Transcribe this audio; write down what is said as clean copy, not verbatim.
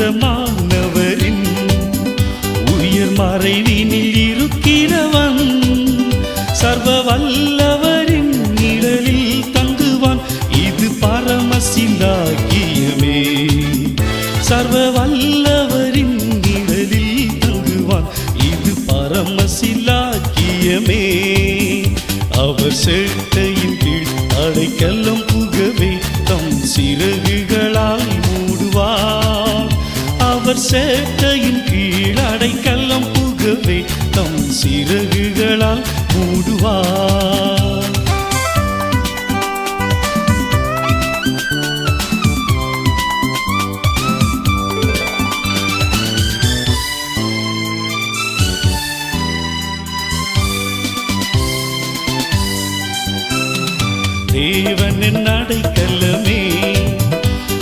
உன்னதமானவரின் உயர் மறைவினில் இருக்கிறவன் சர்வ வல்லவரின் நிழலில் தங்குவான். இது பரமசிலாக்கியமே. சர்வ வல்லவரின் நிழலில் தங்குவான். இது பரமசிலாக்கியமே. அவர் சேட்டையின் கீழ் அடைக்கலம் புகவே தம் சிறகுகளால் மூடுவார். அவர் சேட்டையின் கீழ் அடைக்கலம் புகவே தம் சிறகுகளால் மூடுவார். தேவனின் அடைக்கலம்